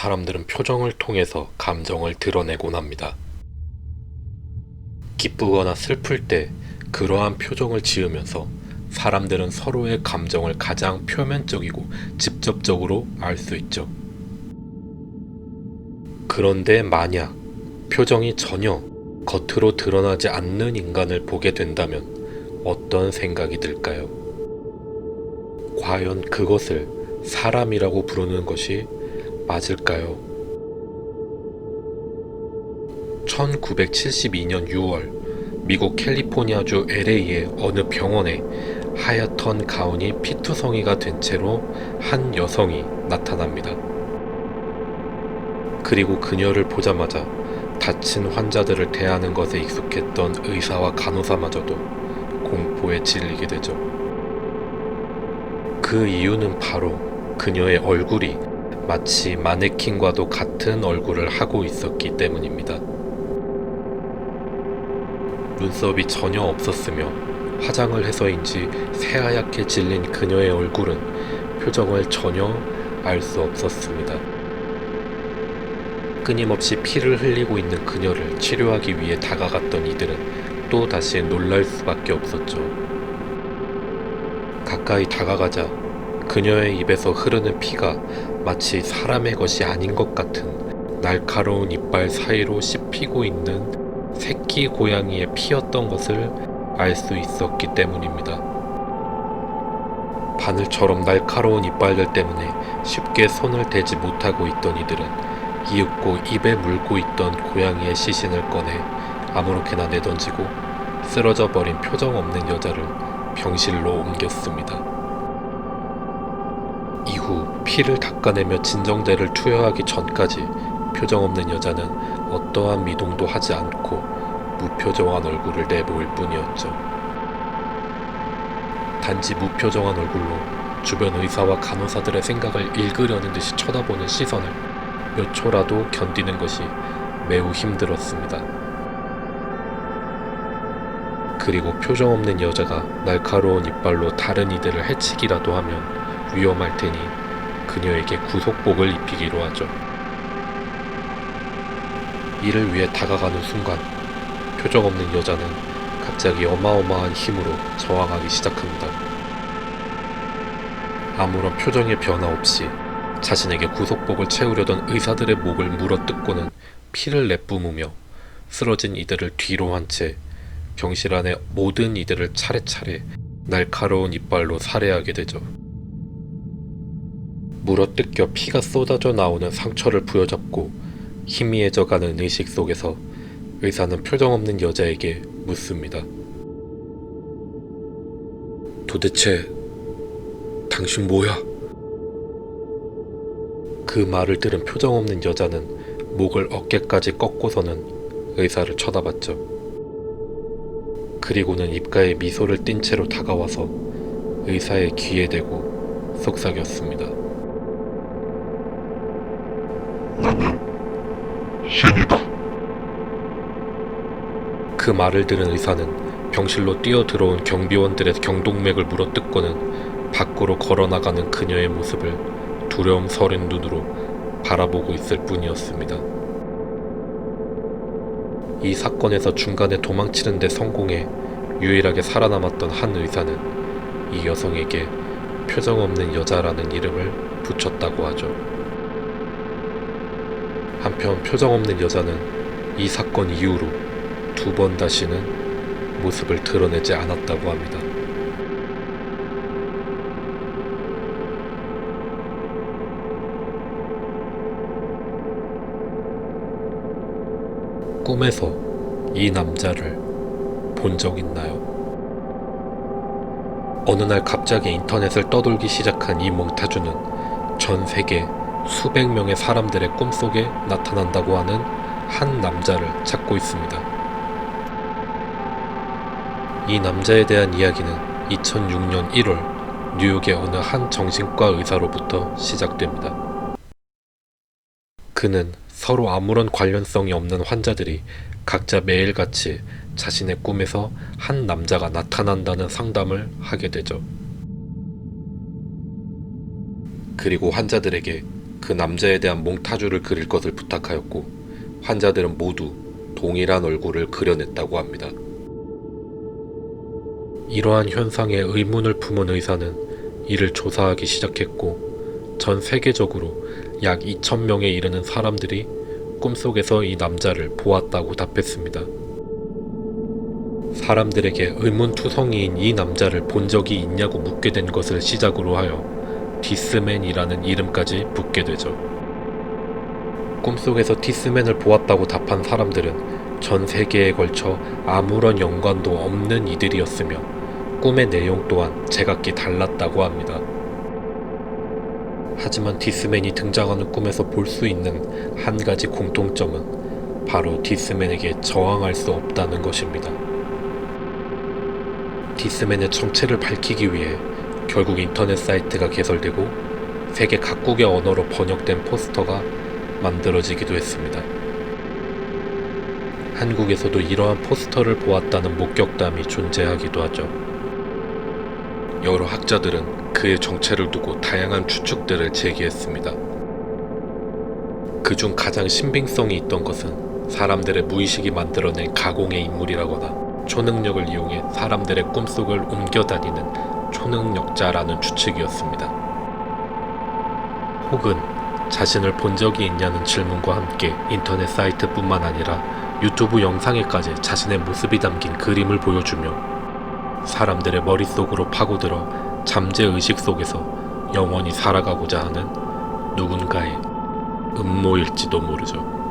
사람들은 표정을 통해서 감정을 드러내곤 합니다. 기쁘거나 슬플 때 그러한 표정을 지으면서 사람들은 서로의 감정을 가장 표면적이고 직접적으로 알 수 있죠. 그런데 만약 표정이 전혀 겉으로 드러나지 않는 인간을 보게 된다면 어떤 생각이 들까요? 과연 그것을 사람이라고 부르는 것이 맞을까요? 1972년 6월 미국 캘리포니아주 LA의 어느 병원에 하얏턴 가운이 피투성이가 된 채로 한 여성이 나타납니다. 그리고 그녀를 보자마자 다친 환자들을 대하는 것에 익숙했던 의사와 간호사마저도 공포에 질리게 되죠. 그 이유는 바로 그녀의 얼굴이 마치 마네킹과도 같은 얼굴을 하고 있었기 때문입니다. 눈썹이 전혀 없었으며 화장을 해서인지 새하얗게 질린 그녀의 얼굴은 표정을 전혀 알 수 없었습니다. 끊임없이 피를 흘리고 있는 그녀를 치료하기 위해 다가갔던 이들은 또다시 놀랄 수밖에 없었죠. 가까이 다가가자 그녀의 입에서 흐르는 피가 마치 사람의 것이 아닌 것 같은 날카로운 이빨 사이로 씹히고 있는 새끼 고양이의 피였던 것을 알 수 있었기 때문입니다. 바늘처럼 날카로운 이빨들 때문에 쉽게 손을 대지 못하고 있던 이들은 이윽고 입에 물고 있던 고양이의 시신을 꺼내 아무렇게나 내던지고 쓰러져 버린 표정 없는 여자를 병실로 옮겼습니다. 이후 피를 닦아내며 진정제를 투여하기 전까지 표정 없는 여자는 어떠한 미동도 하지 않고 무표정한 얼굴을 내보일 뿐이었죠. 단지 무표정한 얼굴로 주변 의사와 간호사들의 생각을 읽으려는 듯이 쳐다보는 시선을 몇 초라도 견디는 것이 매우 힘들었습니다. 그리고 표정 없는 여자가 날카로운 이빨로 다른 이들을 해치기라도 하면 위험할 테니 그녀에게 구속복을 입히기로 하죠. 이를 위해 다가가는 순간 표정 없는 여자는 갑자기 어마어마한 힘으로 저항하기 시작합니다. 아무런 표정의 변화 없이 자신에게 구속복을 채우려던 의사들의 목을 물어뜯고는 피를 내뿜으며 쓰러진 이들을 뒤로 한 채 병실 안의 모든 이들을 차례차례 날카로운 이빨로 살해하게 되죠. 물어뜯겨 피가 쏟아져 나오는 상처를 부여잡고 희미해져가는 의식 속에서 의사는 표정 없는 여자에게 묻습니다. 도대체 당신 뭐야? 그 말을 들은 표정 없는 여자는 목을 어깨까지 꺾고서는 의사를 쳐다봤죠. 그리고는 입가에 미소를 띤 채로 다가와서 의사의 귀에 대고 속삭였습니다. 나는 신이다. 그 말을 들은 의사는 병실로 뛰어들어온 경비원들의 경동맥을 물어뜯고는 밖으로 걸어나가는 그녀의 모습을 두려움 서린 눈으로 바라보고 있을 뿐이었습니다. 이 사건에서 중간에 도망치는 데 성공해 유일하게 살아남았던 한 의사는 이 여성에게 표정 없는 여자라는 이름을 붙였다고 하죠. 한편 표정 없는 여자는 이 사건 이후로 2번 다시는 모습을 드러내지 않았다고 합니다. 꿈에서 이 남자를 본 적 있나요? 어느 날 갑자기 인터넷을 떠돌기 시작한 이 몽타주는 전 세계 수백 명의 사람들의 꿈속에 나타난다고 하는 한 남자를 찾고 있습니다. 이 남자에 대한 이야기는 2006년 1월 뉴욕의 어느 한 정신과 의사로부터 시작됩니다. 그는 서로 아무런 관련성이 없는 환자들이 각자 매일같이 자신의 꿈에서 한 남자가 나타난다는 상담을 하게 되죠. 그리고 환자들에게 그 남자에 대한 몽타주를 그릴 것을 부탁하였고 환자들은 모두 동일한 얼굴을 그려냈다고 합니다. 이러한 현상에 의문을 품은 의사는 이를 조사하기 시작했고 전 세계적으로 약 2,000명에 이르는 사람들이 꿈속에서 이 남자를 보았다고 답했습니다. 사람들에게 의문투성이인 이 남자를 본 적이 있냐고 묻게 된 것을 시작으로 하여 디스맨이라는 이름까지 붙게 되죠. 꿈속에서 디스맨을 보았다고 답한 사람들은 전 세계에 걸쳐 아무런 연관도 없는 이들이었으며 꿈의 내용 또한 제각기 달랐다고 합니다. 하지만 디스맨이 등장하는 꿈에서 볼 수 있는 한 가지 공통점은 바로 디스맨에게 저항할 수 없다는 것입니다. 디스맨의 정체를 밝히기 위해 결국 인터넷 사이트가 개설되고 세계 각국의 언어로 번역된 포스터가 만들어지기도 했습니다. 한국에서도 이러한 포스터를 보았다는 목격담이 존재하기도 하죠. 여러 학자들은 그의 정체를 두고 다양한 추측들을 제기했습니다. 그중 가장 신빙성이 있던 것은 사람들의 무의식이 만들어낸 가공의 인물이라거나 초능력을 이용해 사람들의 꿈속을 옮겨다니는 초능력자라는 추측이었습니다. 혹은 자신을 본 적이 있냐는 질문과 함께 인터넷 사이트뿐만 아니라 유튜브 영상에까지 자신의 모습이 담긴 그림을 보여주며 사람들의 머릿속으로 파고들어 잠재의식 속에서 영원히 살아가고자 하는 누군가의 음모일지도 모르죠.